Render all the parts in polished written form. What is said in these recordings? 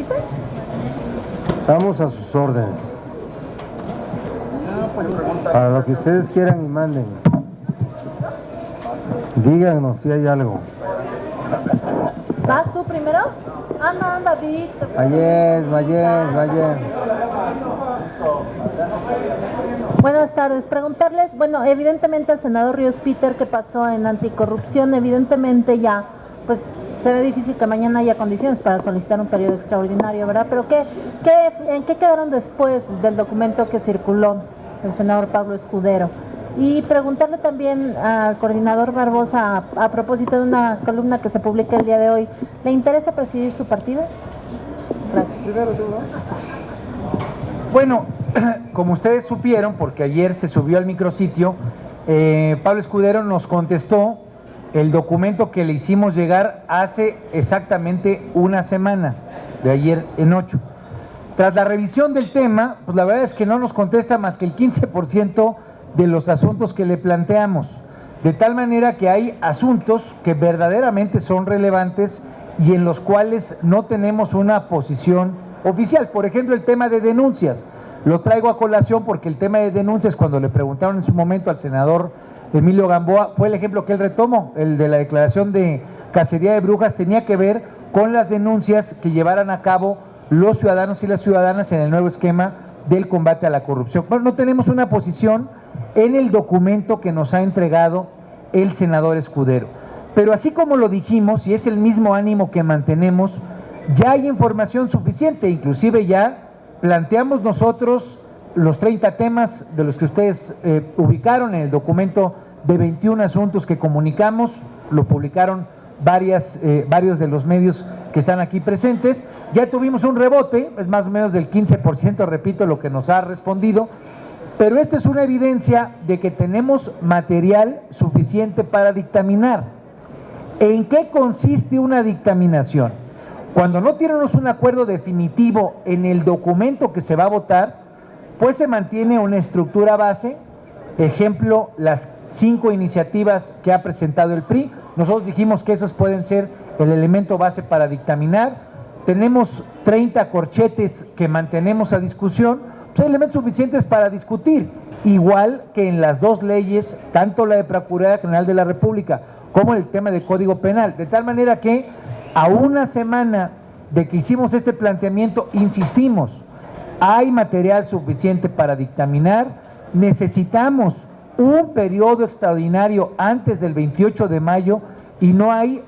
dice? Estamos a sus órdenes. Para lo que ustedes quieran y manden. Díganos si hay algo. ¿Vas tú primero? Anda, Víctor. Vayan. Buenas tardes. Preguntarles, bueno, evidentemente el senador Ríos Peter, que pasó en anticorrupción, evidentemente ya, pues se ve difícil que mañana haya condiciones para solicitar un periodo extraordinario, ¿verdad? Pero ¿en qué quedaron después del documento que circuló el senador Pablo Escudero? Y preguntarle también al coordinador Barbosa, a propósito de una columna que se publica el día de hoy, ¿le interesa presidir su partido? Gracias. Bueno, como ustedes supieron, porque ayer se subió al micrositio, Pablo Escudero nos contestó el documento que le hicimos llegar hace exactamente una semana, de ayer en 8. Tras la revisión del tema, pues la verdad es que no nos contesta más que el 15% de los asuntos que le planteamos, de tal manera que hay asuntos que verdaderamente son relevantes y en los cuales no tenemos una posición oficial. Por ejemplo, el tema de denuncias, lo traigo a colación porque el tema de denuncias, cuando le preguntaron en su momento al senador Emilio Gamboa, fue el ejemplo que él retomó, el de la declaración de cacería de brujas, tenía que ver con las denuncias que llevaran a cabo los ciudadanos y las ciudadanas en el nuevo esquema del combate a la corrupción. Bueno, no tenemos una posición en el documento que nos ha entregado el senador Escudero, pero así como lo dijimos, y es el mismo ánimo que mantenemos, ya hay información suficiente, inclusive ya planteamos nosotros los 30 temas de los que ustedes ubicaron en el documento de 21 asuntos que comunicamos, lo publicaron varios de los medios que están aquí presentes. Ya tuvimos un rebote, es más o menos del 15%, repito, lo que nos ha respondido, pero esta es una evidencia de que tenemos material suficiente para dictaminar. ¿En qué consiste una dictaminación? Cuando no tenemos un acuerdo definitivo en el documento que se va a votar, pues se mantiene una estructura base, ejemplo, las 5 iniciativas que ha presentado el PRI. Nosotros dijimos que esas pueden ser el elemento base para dictaminar. Tenemos 30 corchetes que mantenemos a discusión, pues hay elementos suficientes para discutir, igual que en las 2 leyes, tanto la de Procuraduría General de la República como el tema de Código Penal, de tal manera que a una semana de que hicimos este planteamiento, insistimos, hay material suficiente para dictaminar. Necesitamos un periodo extraordinario antes del 28 de mayo y no hay,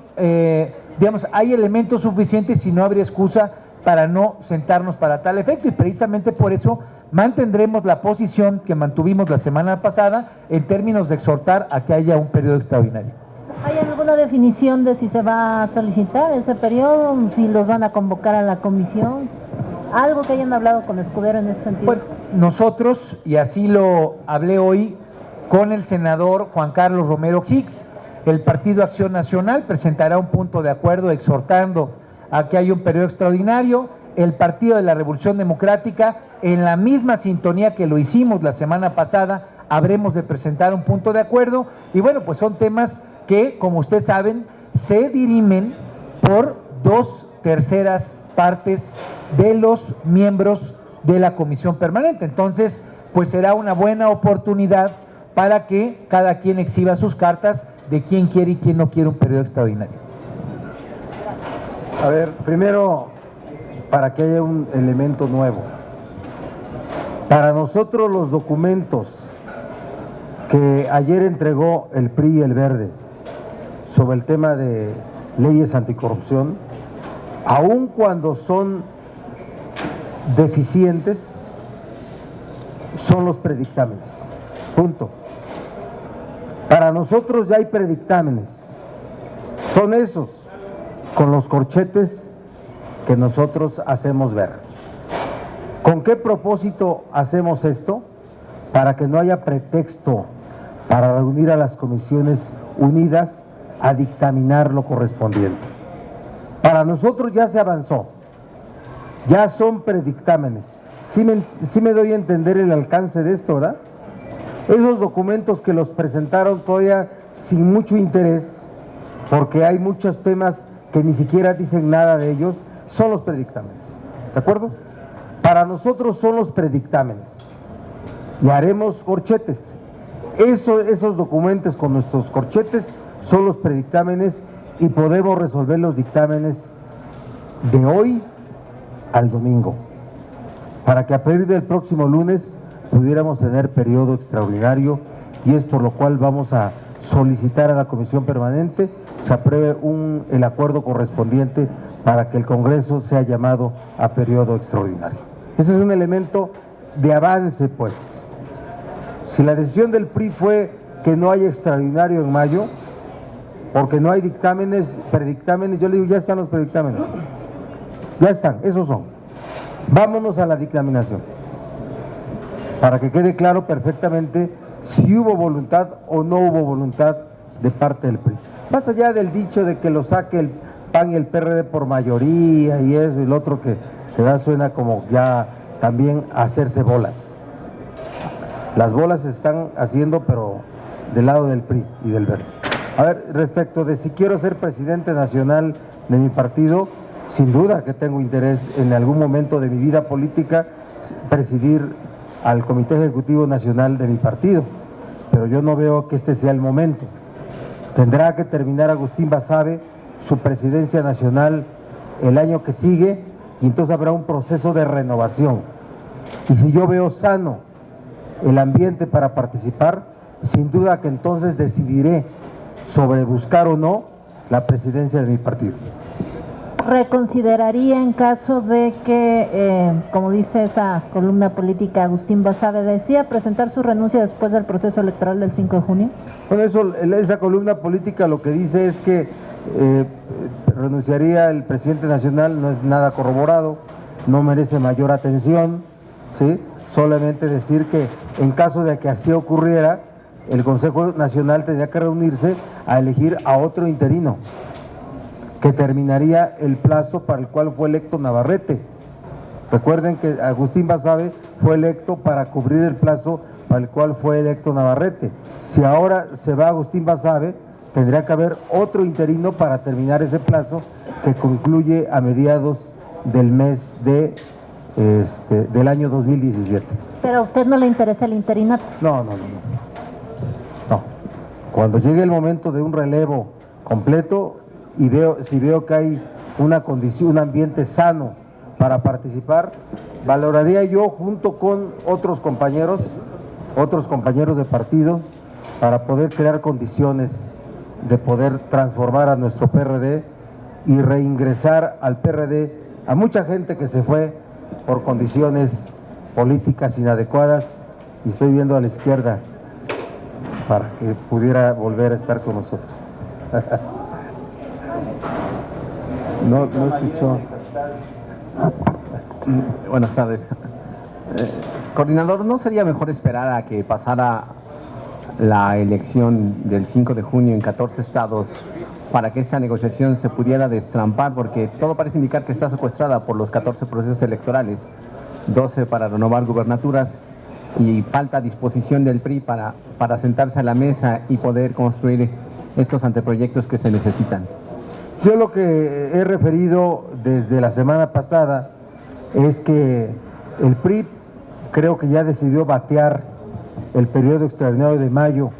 hay elementos suficientes y no habría excusa para no sentarnos para tal efecto, y precisamente por eso mantendremos la posición que mantuvimos la semana pasada en términos de exhortar a que haya un periodo extraordinario. ¿Hay alguna definición de si se va a solicitar ese periodo, si los van a convocar a la comisión? ¿Algo que hayan hablado con Escudero en ese sentido? Bueno, nosotros, y así lo hablé hoy con el senador Juan Carlos Romero Hicks, el Partido Acción Nacional presentará un punto de acuerdo exhortando a que haya un periodo extraordinario. El Partido de la Revolución Democrática, en la misma sintonía que lo hicimos la semana pasada, habremos de presentar un punto de acuerdo. Y bueno, pues son temas que, como ustedes saben, se dirimen por 2/3 partes de los miembros de la comisión permanente. Entonces, pues será una buena oportunidad para que cada quien exhiba sus cartas de quién quiere y quién no quiere un periodo extraordinario. A ver, primero, para que haya un elemento nuevo. Para nosotros los documentos que ayer entregó el PRI y el Verde sobre el tema de leyes anticorrupción, aun cuando son deficientes, son los predictámenes. Punto. Para nosotros ya hay predictámenes. Son esos, con los corchetes que nosotros hacemos ver. ¿Con qué propósito hacemos esto? Para que no haya pretexto para reunir a las comisiones unidas a dictaminar lo correspondiente. Para nosotros ya se avanzó, ya son predictámenes. Sí me doy a entender el alcance de esto, ¿verdad? Esos documentos que los presentaron todavía sin mucho interés, porque hay muchos temas que ni siquiera dicen nada de ellos, son los predictámenes, ¿de acuerdo? Para nosotros son los predictámenes y haremos corchetes. Esos documentos con nuestros corchetes son los predictámenes y podemos resolver los dictámenes de hoy al domingo, para que a partir del próximo lunes pudiéramos tener periodo extraordinario, y es por lo cual vamos a solicitar a la Comisión Permanente se apruebe el acuerdo correspondiente para que el Congreso sea llamado a periodo extraordinario. Ese es un elemento de avance, pues. Si la decisión del PRI fue que no hay extraordinario en mayo, porque no hay dictámenes, predictámenes, yo le digo, ya están los predictámenes. Ya están, esos son. Vámonos a la dictaminación, para que quede claro perfectamente si hubo voluntad o no hubo voluntad de parte del PRI. Más allá del dicho de que lo saque el PAN y el PRD por mayoría y eso y lo otro que da suena como ya también a hacerse bolas. Las bolas se están haciendo, pero del lado del PRI y del Verde. A ver, respecto de si quiero ser presidente nacional de mi partido, sin duda que tengo interés en algún momento de mi vida política presidir al Comité Ejecutivo Nacional de mi partido, pero yo no veo que este sea el momento. Tendrá que terminar Agustín Basabe su presidencia nacional el año que sigue y entonces habrá un proceso de renovación. Y si yo veo sano el ambiente para participar, sin duda que entonces decidiré sobre buscar o no la presidencia de mi partido. ¿Reconsideraría en caso de que, como dice esa columna política, Agustín Basabe decía presentar su renuncia después del proceso electoral del 5 de junio? Bueno, esa columna política lo que dice es que renunciaría el presidente nacional, no es nada corroborado, no merece mayor atención, ¿sí? Solamente decir que en caso de que así ocurriera, el Consejo Nacional tendría que reunirse a elegir a otro interino, que terminaría el plazo para el cual fue electo Navarrete. Recuerden que Agustín Basabe fue electo para cubrir el plazo para el cual fue electo Navarrete. Si ahora se va Agustín Basabe, tendría que haber otro interino para terminar ese plazo que concluye a mediados del mes del año 2017. ¿Pero a usted no le interesa el interinato? No. Cuando llegue el momento de un relevo completo y si veo que hay una condición, un ambiente sano para participar, valoraría yo junto con otros compañeros de partido para poder crear condiciones de poder transformar a nuestro PRD y reingresar al PRD a mucha gente que se fue por condiciones políticas inadecuadas, y estoy viendo a la izquierda para que pudiera volver a estar con nosotros. No escuchó. Buenas tardes. Coordinador, ¿no sería mejor esperar a que pasara la elección del 5 de junio en 14 estados para que esta negociación se pudiera destrampar? Porque todo parece indicar que está secuestrada por los 14 procesos electorales, 12 para renovar gubernaturas, y falta disposición del PRI para sentarse a la mesa y poder construir estos anteproyectos que se necesitan. Yo lo que he referido desde la semana pasada es que el PRI creo que ya decidió batear el periodo extraordinario de mayo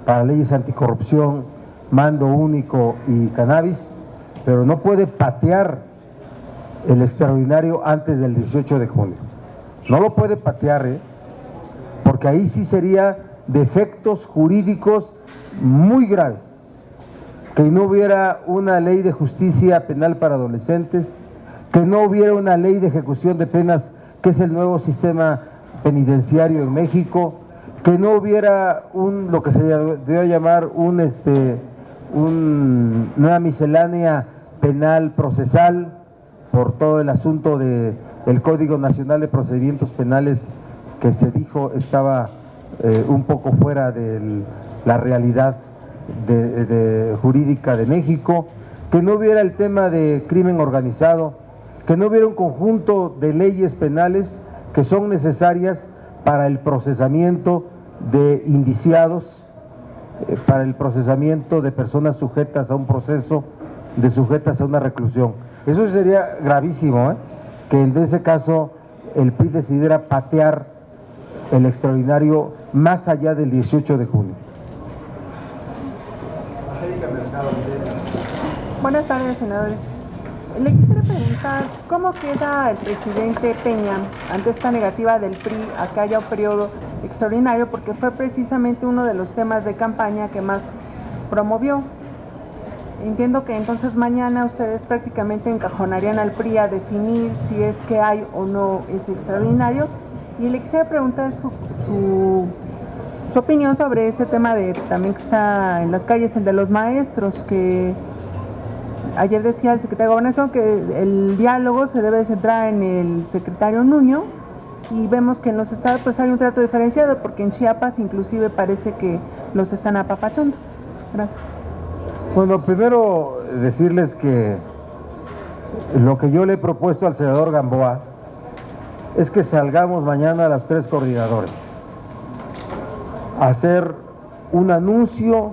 para leyes anticorrupción, mando único y cannabis, pero no puede patear el extraordinario antes del 18 de junio. No lo puede patear, porque ahí sí sería defectos jurídicos muy graves. Que no hubiera una ley de justicia penal para adolescentes, que no hubiera una ley de ejecución de penas, que es el nuevo sistema penitenciario en México, que no hubiera lo que se debe llamar una miscelánea penal procesal por todo el asunto del Código Nacional de Procedimientos Penales, que se dijo estaba un poco fuera de la realidad jurídica de México, que no hubiera el tema de crimen organizado, que no hubiera un conjunto de leyes penales que son necesarias para el procesamiento de indiciados, para el procesamiento de personas sujetas a un proceso, sujetas a una reclusión. Eso sería gravísimo, ¿eh? Que en ese caso el PRI decidiera patear el extraordinario más allá del 18 de junio. Buenas tardes, senadores. Le quisiera preguntar cómo queda el presidente Peña ante esta negativa del PRI a que haya un periodo extraordinario, porque fue precisamente uno de los temas de campaña que más promovió. Entiendo que entonces mañana ustedes prácticamente encajonarían al PRI a definir si es que hay o no ese extraordinario, y le quisiera preguntar su opinión sobre este tema de también que está en las calles, el de los maestros, que ayer decía el secretario de Gobernación que el diálogo se debe centrar en el secretario Nuño, y vemos que en los estados pues hay un trato diferenciado, porque en Chiapas inclusive parece que los están apapachando. Gracias. Bueno, primero decirles que lo que yo le he propuesto al senador Gamboa es que salgamos mañana a los 3 coordinadores a hacer un anuncio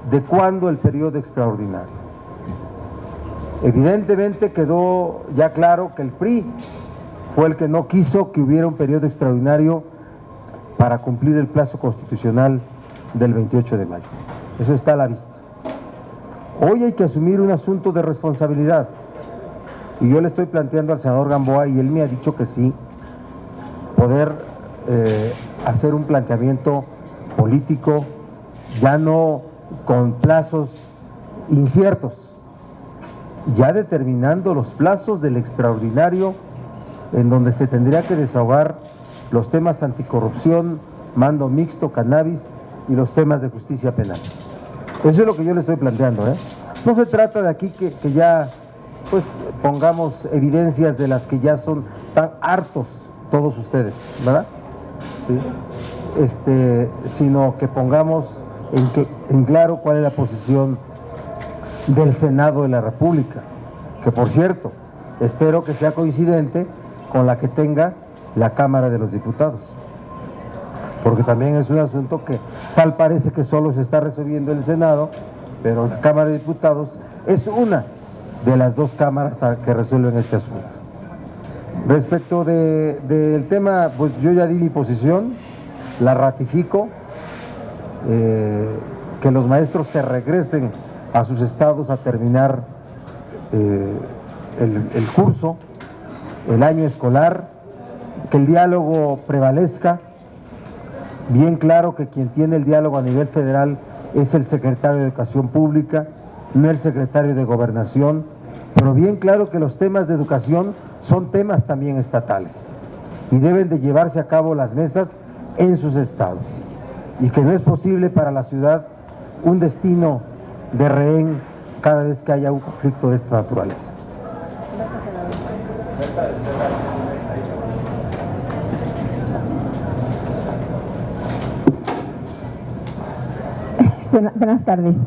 de cuándo el periodo extraordinario. Evidentemente quedó ya claro que el PRI fue el que no quiso que hubiera un periodo extraordinario para cumplir el plazo constitucional del 28 de mayo. Eso está a la vista. Hoy hay que asumir un asunto de responsabilidad, y yo le estoy planteando al senador Gamboa, y él me ha dicho que sí, poder hacer un planteamiento político, ya no con plazos inciertos, ya determinando los plazos del extraordinario, en donde se tendría que desahogar los temas anticorrupción, mando mixto, cannabis y los temas de justicia penal. Eso es lo que yo le estoy planteando, ¿eh? No se trata de aquí que ya pues pongamos evidencias de las que ya son tan hartos todos ustedes, ¿verdad? ¿Sí? Sino que pongamos en claro cuál es la posición del Senado de la República, que por cierto, espero que sea coincidente con la que tenga la Cámara de los Diputados, porque también es un asunto que tal parece que solo se está resolviendo en el Senado, pero la Cámara de Diputados es una de las 2 cámaras que resuelven este asunto. Respecto del tema, pues yo ya di mi posición, la ratifico, que los maestros se regresen a sus estados a terminar el curso, el año escolar, que el diálogo prevalezca. Bien claro que quien tiene el diálogo a nivel federal es el secretario de Educación Pública, no el secretario de Gobernación, pero bien claro que los temas de educación son temas también estatales y deben de llevarse a cabo las mesas en sus estados, y que no es posible para la ciudad un destino de rehén cada vez que haya un conflicto de esta naturaleza. Buenas tardes.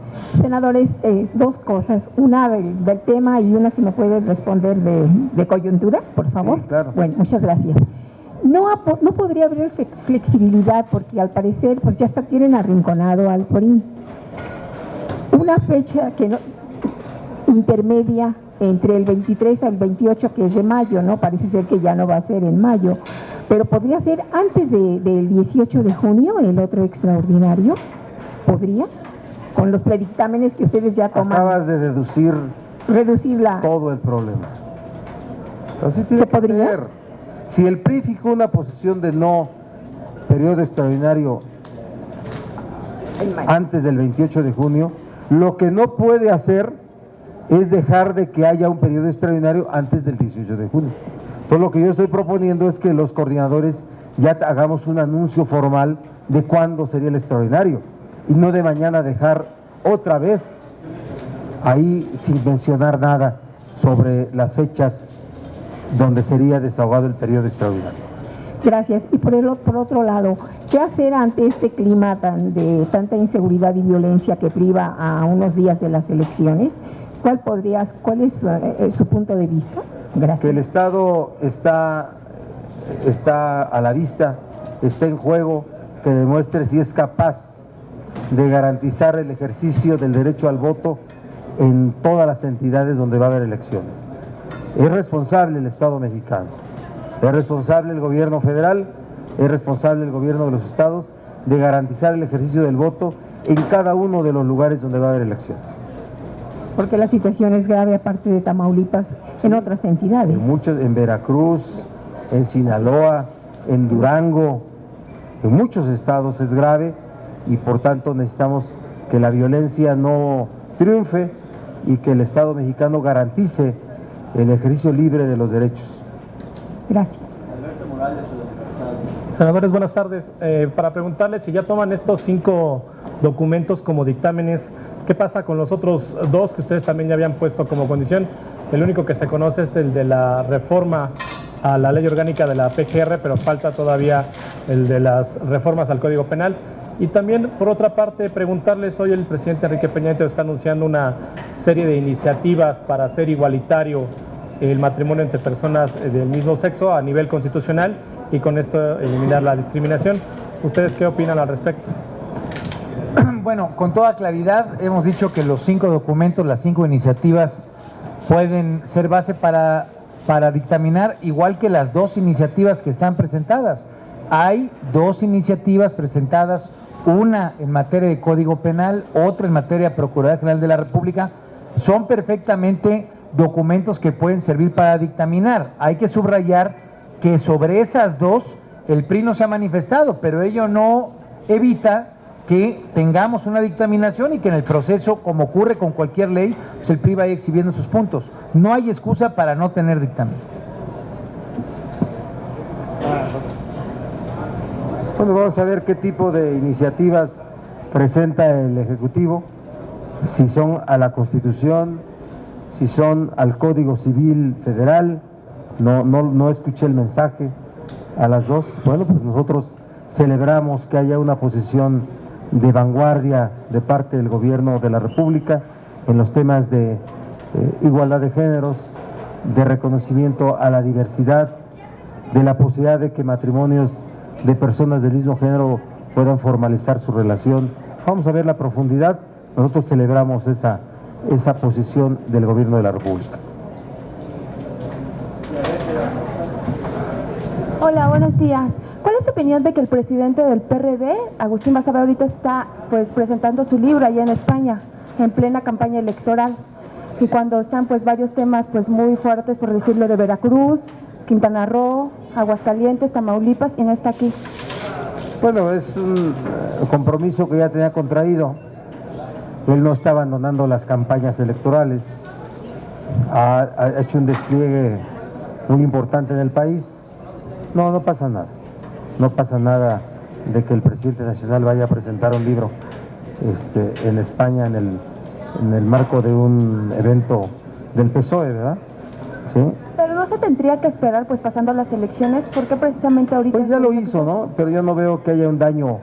Senadores, 2 cosas, una del tema y una si me puede responder de coyuntura, por favor. Sí, claro. Bueno, muchas gracias. No podría haber flexibilidad, porque al parecer pues ya tienen arrinconado al PRI. Una fecha que no, intermedia entre el 23 al 28, que es de mayo, ¿no? Parece ser que ya no va a ser en mayo, pero podría ser antes del 18 de junio, el otro extraordinario. ¿Podría? Con los predictámenes que ustedes ya toman. Acabas de reducir todo el problema. Entonces tiene ¿Se que podría? ser. Si el PRI fijó una posición de no periodo extraordinario antes del 28 de junio, lo que no puede hacer es dejar de que haya un periodo extraordinario antes del 18 de junio. Entonces lo que yo estoy proponiendo es que los coordinadores ya hagamos un anuncio formal de cuándo sería el extraordinario, y no de mañana dejar otra vez ahí sin mencionar nada sobre las fechas donde sería desahogado el periodo extraordinario. Gracias. Y por otro lado, ¿qué hacer ante este clima de tanta inseguridad y violencia que priva a unos días de las elecciones? ¿Cuál es su punto de vista? Gracias. Que el Estado está a la vista, está en juego, que demuestre si es capaz de garantizar el ejercicio del derecho al voto en todas las entidades donde va a haber elecciones. Es responsable el Estado mexicano, es responsable el gobierno federal, es responsable el gobierno de los estados de garantizar el ejercicio del voto en cada uno de los lugares donde va a haber elecciones. Porque la situación es grave, aparte de Tamaulipas, en otras entidades. En Veracruz, en Sinaloa, en Durango, en muchos estados es grave y por tanto necesitamos que la violencia no triunfe y que el Estado mexicano garantice el ejercicio libre de los derechos. Gracias. Senadores, buenas tardes. Para preguntarles si ya toman estos 5 documentos como dictámenes, ¿qué pasa con los otros 2 que ustedes también ya habían puesto como condición? El único que se conoce es el de la reforma a la ley orgánica de la PGR, pero falta todavía el de las reformas al Código Penal. Y también, por otra parte, preguntarles, hoy el presidente Enrique Peña Nieto está anunciando una serie de iniciativas para hacer igualitario el matrimonio entre personas del mismo sexo a nivel constitucional y con esto eliminar la discriminación. ¿Ustedes qué opinan al respecto? Bueno, con toda claridad hemos dicho que los 5 documentos, las 5 iniciativas pueden ser base para dictaminar, igual que las 2 iniciativas que están presentadas. Hay 2 iniciativas presentadas, una en materia de Código Penal, otra en materia de Procuraduría General de la República. Son perfectamente documentos que pueden servir para dictaminar. Hay que subrayar que sobre esas 2 el PRI no se ha manifestado, pero ello no evita que tengamos una dictaminación y que en el proceso, como ocurre con cualquier ley, pues el PRI vaya exhibiendo sus puntos. No hay excusa para no tener dictámenes. Bueno, vamos a ver qué tipo de iniciativas presenta el Ejecutivo, si son a la Constitución, si son al Código Civil Federal. No escuché el mensaje a las 2. Bueno, pues nosotros celebramos que haya una posición de vanguardia de parte del Gobierno de la República en los temas de igualdad de géneros, de reconocimiento a la diversidad, de la posibilidad de que matrimonios de personas del mismo género puedan formalizar su relación. Vamos a ver la profundidad. Nosotros celebramos esa posición del Gobierno de la República. Hola, buenos días. ¿Cuál es su opinión de que el presidente del PRD, Agustín Basabe, ahorita está pues presentando su libro allá en España, en plena campaña electoral? Y cuando están pues varios temas pues muy fuertes, por decirlo, de Veracruz, Quintana Roo, Aguascalientes, Tamaulipas, y no está aquí. Bueno, es un compromiso que ya tenía contraído. Él no está abandonando las campañas electorales. Ha hecho un despliegue muy importante en el país. No pasa nada. No pasa nada de que el presidente nacional vaya a presentar un libro en España en el marco de un evento del PSOE, ¿verdad? ¿Sí? Pero no se tendría que esperar pues pasando las elecciones, porque precisamente ahorita... Pues ya lo hizo, ¿no? Pero yo no veo que haya un daño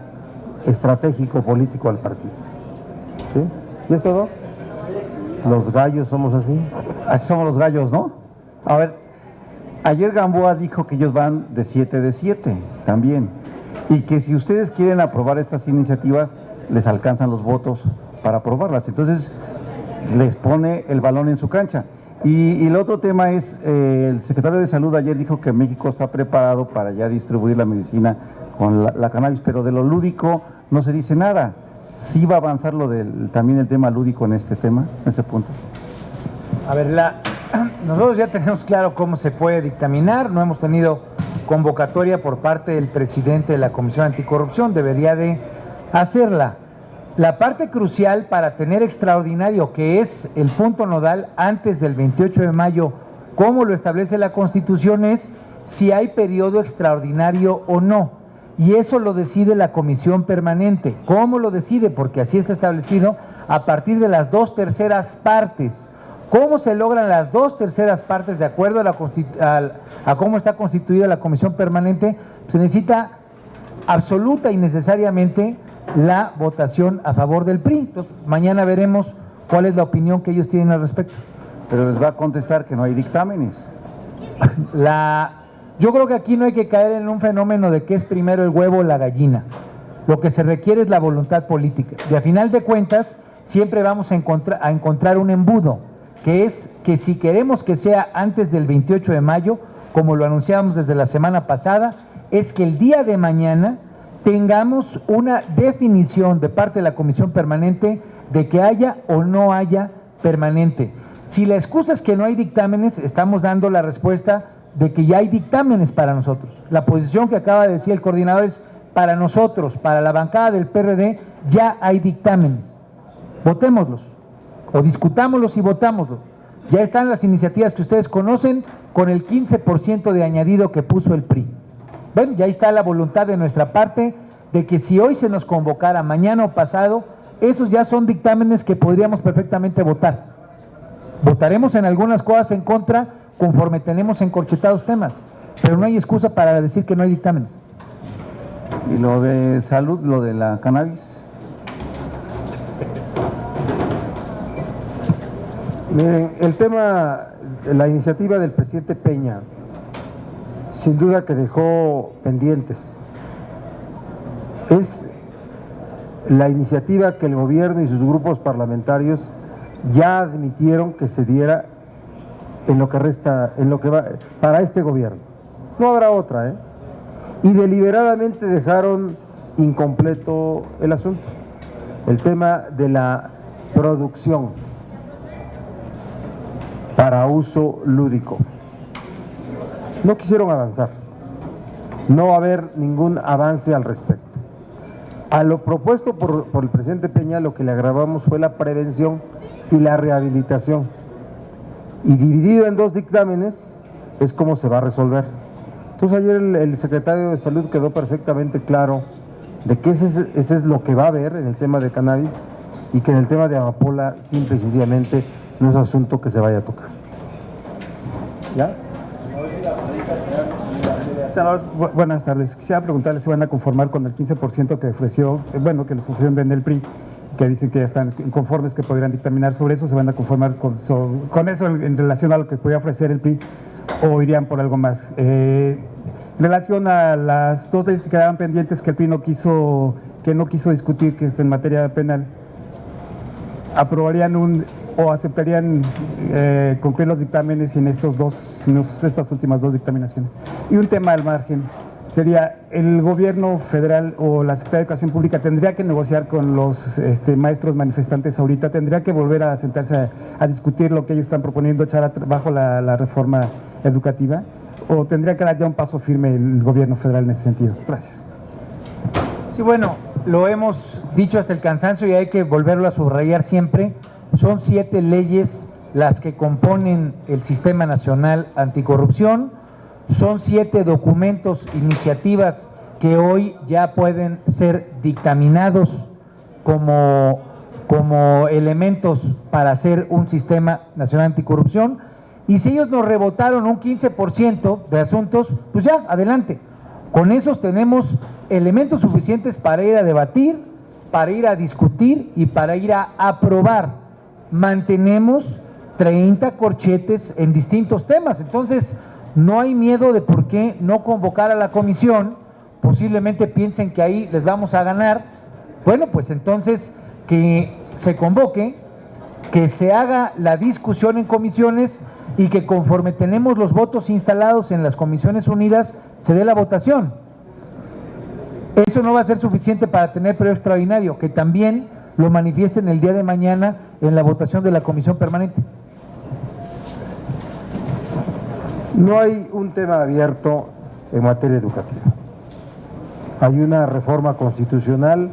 estratégico político al partido. ¿Sí? ¿Y es todo? Los gallos somos así. Así somos los gallos, ¿no? A ver, ayer Gamboa dijo que ellos van de 7 también, y que si ustedes quieren aprobar estas iniciativas, les alcanzan los votos para aprobarlas. Entonces, les pone el balón en su cancha. Y el otro tema es, el secretario de Salud ayer dijo que México está preparado para ya distribuir la medicina con la cannabis, pero de lo lúdico no se dice nada. ¿Sí va a avanzar también el tema lúdico en este tema, en ese punto? A ver, nosotros ya tenemos claro cómo se puede dictaminar, no hemos tenido convocatoria por parte del presidente de la Comisión Anticorrupción, debería de hacerla. La parte crucial para tener extraordinario, que es el punto nodal antes del 28 de mayo, como lo establece la Constitución, es si hay periodo extraordinario o no. Y eso lo decide la Comisión Permanente. ¿Cómo lo decide? Porque así está establecido, a partir de las 2/3 partes. ¿Cómo se logran las 2/3 partes de acuerdo a cómo está constituida la Comisión Permanente? Se necesita absoluta y necesariamente la votación a favor del PRI. Entonces, mañana veremos cuál es la opinión que ellos tienen al respecto. Pero les va a contestar que no hay dictámenes. Yo creo que aquí no hay que caer en un fenómeno de que es primero el huevo o la gallina. Lo que se requiere es la voluntad política. Y a final de cuentas, siempre vamos a encontrar un embudo. que es que si queremos que sea antes del 28 de mayo, como lo anunciamos desde la semana pasada, es que el día de mañana tengamos una definición de parte de la Comisión Permanente de que haya o no haya permanente. Si la excusa es que no hay dictámenes, estamos dando la respuesta de que ya hay dictámenes para nosotros. La posición que acaba de decir el coordinador es: para nosotros, para la bancada del PRD, ya hay dictámenes. Votémoslos, o discutámoslos y votámoslos. Ya están las iniciativas que ustedes conocen con el 15% de añadido que puso el PRI. Bueno, ya está la voluntad de nuestra parte de que si hoy se nos convocara, mañana o pasado, esos ya son dictámenes que podríamos perfectamente votar. Votaremos en algunas cosas en contra conforme tenemos encorchetados temas, pero no hay excusa para decir que no hay dictámenes. Y lo de salud, lo de la cannabis. Miren, el tema, la iniciativa del presidente Peña, sin duda que dejó pendientes. Es la iniciativa que el gobierno y sus grupos parlamentarios ya admitieron que se diera en lo que resta, en lo que va para este gobierno. No habrá otra, ¿eh? Y deliberadamente dejaron incompleto el asunto, el tema de la producción para uso lúdico. No quisieron avanzar, no va a haber ningún avance al respecto. A lo propuesto por el presidente Peña, lo que le agravamos fue la prevención y la rehabilitación. Y dividido en dos dictámenes es como se va a resolver. Entonces ayer el secretario de Salud quedó perfectamente claro de que ese es lo que va a haber en el tema de cannabis y que en el tema de amapola simple y sencillamente no es asunto que se vaya a tocar. ¿Ya? Senador, buenas tardes. Quisiera preguntarle si van a conformar con el 15% que ofreció, que les ofrecieron en el PRI, que dicen que ya están inconformes, que podrían dictaminar sobre eso, ¿se van a conformar con eso en relación a lo que podría ofrecer el PRI o irían por algo más? En relación a las dos leyes que quedaban pendientes que el PRI no quiso discutir, que es en materia penal, ¿aprobarían o aceptarían cumplir los dictámenes en estas últimas dos dictaminaciones? Y un tema al margen sería: el gobierno federal o la Secretaría de Educación Pública tendría que negociar con los maestros manifestantes ahorita, tendría que volver a sentarse a discutir lo que ellos están proponiendo, echar bajo la reforma educativa, o tendría que dar ya un paso firme el gobierno federal en ese sentido. Gracias. Sí, bueno, lo hemos dicho hasta el cansancio y hay que volverlo a subrayar siempre. Son 7 leyes las que componen el Sistema Nacional Anticorrupción. Son 7 documentos, iniciativas que hoy ya pueden ser dictaminados como elementos para hacer un Sistema Nacional Anticorrupción. Y si ellos nos rebotaron un 15% de asuntos, pues ya, adelante. Con esos tenemos elementos suficientes para ir a debatir, para ir a discutir y para ir a aprobar. Mantenemos 30 corchetes en distintos temas, entonces no hay miedo de por qué no convocar a la comisión. Posiblemente piensen que ahí les vamos a ganar. Bueno, pues entonces que se convoque, que se haga la discusión en comisiones y que conforme tenemos los votos instalados en las comisiones unidas, se dé la votación. Eso no va a ser suficiente para tener periodo extraordinario, que también lo manifiesten el día de mañana en la votación de la comisión permanente. No hay un tema abierto en materia educativa. Hay una reforma constitucional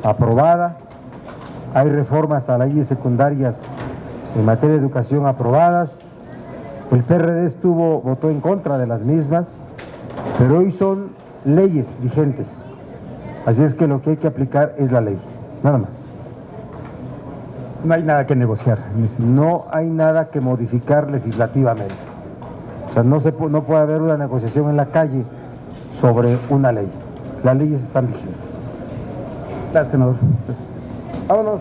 aprobada, hay reformas a leyes secundarias en materia de educación aprobadas. El PRD votó en contra de las mismas, pero hoy son leyes vigentes. Así es que lo que hay que aplicar es la ley, nada más. No hay nada que negociar. No hay nada que modificar legislativamente. O sea, no puede haber una negociación en la calle sobre una ley. Las leyes están vigentes. Gracias, senador. Vámonos.